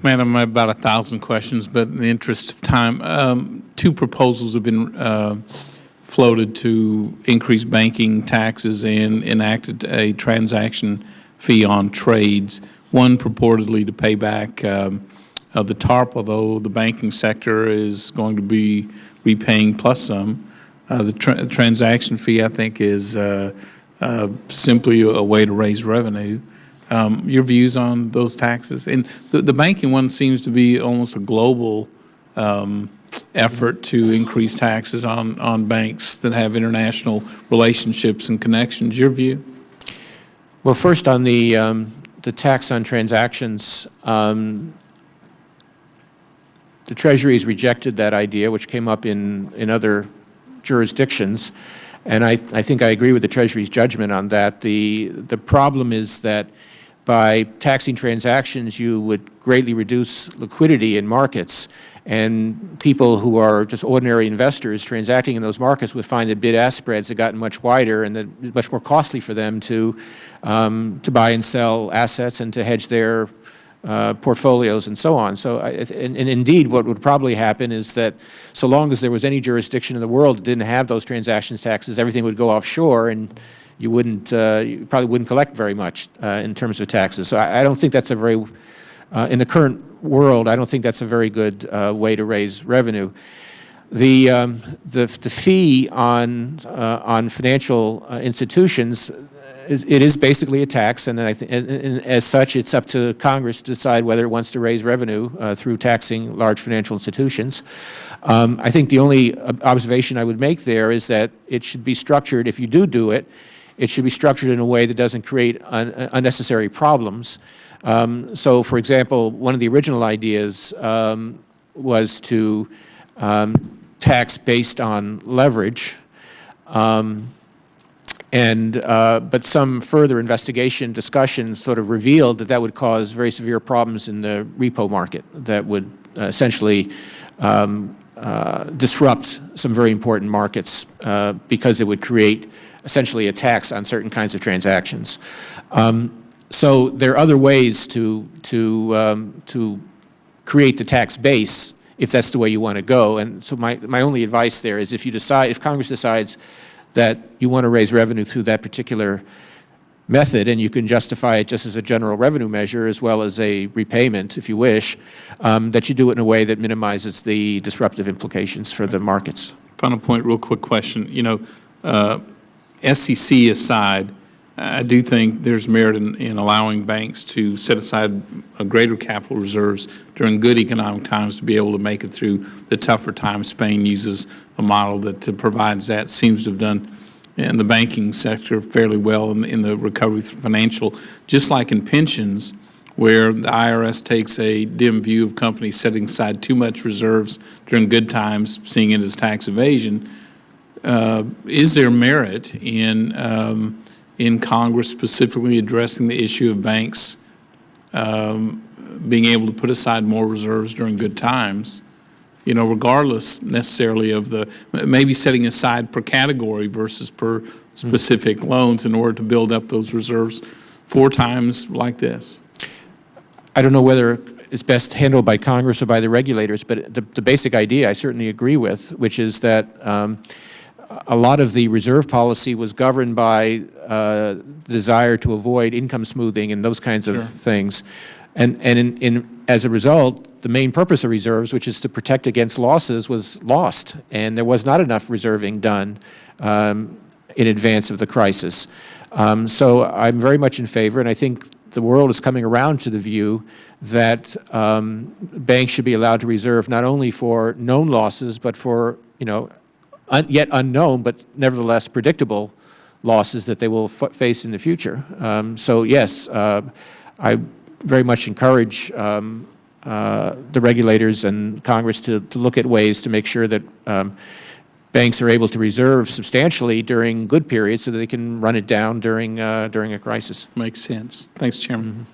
Madam, I have about 1,000 questions, but in the interest of time, two proposals have been floated to increase banking taxes and enacted a transaction fee on trades. One purportedly to pay back the TARP, although the banking sector is going to be repaying plus some. The transaction fee, I think, is simply a way to raise revenue. Your views on those taxes? And the banking one seems to be almost a global effort to increase taxes on banks that have international relationships and connections. Your view? Well, first on the tax on transactions, the Treasury has rejected that idea, which came up in other jurisdictions, and I think I agree with the Treasury's judgment on that. The problem is that by taxing transactions, you would greatly reduce liquidity in markets, and people who are just ordinary investors transacting in those markets would find that bid-ask spreads have gotten much wider and that it's much more costly for them to buy and sell assets and to hedge their portfolios and so on. So, and indeed, what would probably happen is that so long as there was any jurisdiction in the world that didn't have those transactions taxes, everything would go offshore, and you probably wouldn't collect very much in terms of taxes. So I don't think that's a very, in the current world, I don't think that's a very good way to raise revenue. The fee on financial institutions, it is basically a tax, and as such, it's up to Congress to decide whether it wants to raise revenue through taxing large financial institutions. I think the only observation I would make there is that it should be structured, if you do it, it should be structured in a way that doesn't create unnecessary problems. So, for example, one of the original ideas was to tax based on leverage, but some further investigation discussion sort of revealed that that would cause very severe problems in the repo market that would essentially disrupt some very important markets because it would create essentially a tax on certain kinds of transactions. So there are other ways to create the tax base if that's the way you want to go. And so my only advice there is if Congress decides that you want to raise revenue through that particular method, and you can justify it just as a general revenue measure as well as a repayment, if you wish, that you do it in a way that minimizes the disruptive implications for the markets. Final point, real quick question. You know, SEC aside, I do think there's merit in allowing banks to set aside a greater capital reserves during good economic times to be able to make it through the tougher times. Spain uses a model that provides that, seems to have done in the banking sector fairly well in the recovery financial, just like in pensions, where the IRS takes a dim view of companies setting aside too much reserves during good times, seeing it as tax evasion. Is there merit in Congress specifically addressing the issue of banks being able to put aside more reserves during good times, you know, regardless necessarily of maybe setting aside per category versus per specific loans in order to build up those reserves for times like this? I don't know whether it's best handled by Congress or by the regulators, but the basic idea I certainly agree with, which is that a lot of the reserve policy was governed by the desire to avoid income smoothing and those kinds of things. And as a result, the main purpose of reserves, which is to protect against losses, was lost. And there was not enough reserving done in advance of the crisis. So I'm very much in favor, and I think the world is coming around to the view that banks should be allowed to reserve not only for known losses, but for, you know, yet unknown, but nevertheless predictable losses that they will face in the future. So yes, I very much encourage the regulators and Congress to look at ways to make sure that banks are able to reserve substantially during good periods so that they can run it down during a crisis. Makes sense. Thanks, Chairman.